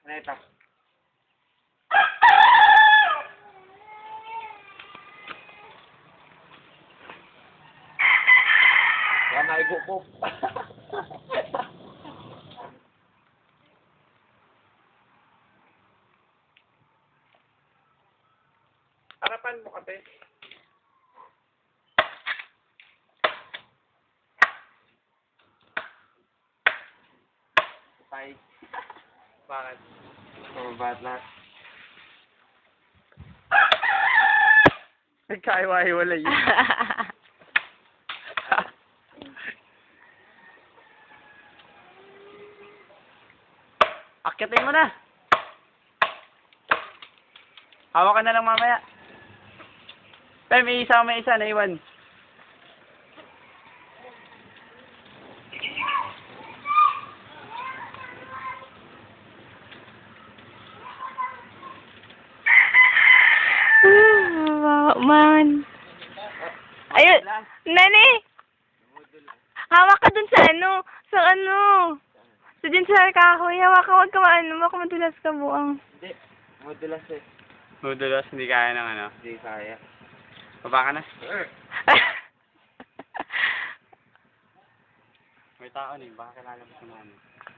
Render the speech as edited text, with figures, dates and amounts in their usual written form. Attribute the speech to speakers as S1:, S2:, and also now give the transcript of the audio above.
S1: Ito. Wala na igupop. Harapan mo kasi. Tay. Bakit? Mababat na. Nagkaiwa-hiwalay yun. Akyatin mo na. Hawak ka na lang mamaya. Pero may isa naiwan.
S2: Man. Ayun. Nani. Hawak ka dun sa ano. Sa ano. Sa din sa kahoy. Hawak ka. Huwag ka maano. Baka madulas ka buang.
S1: Hindi. Modulas eh.
S3: Modulas, hindi kaya ng ano.
S1: Hindi kaya.
S3: Baba ka na. May tao na baka kilala mo sa mga ano.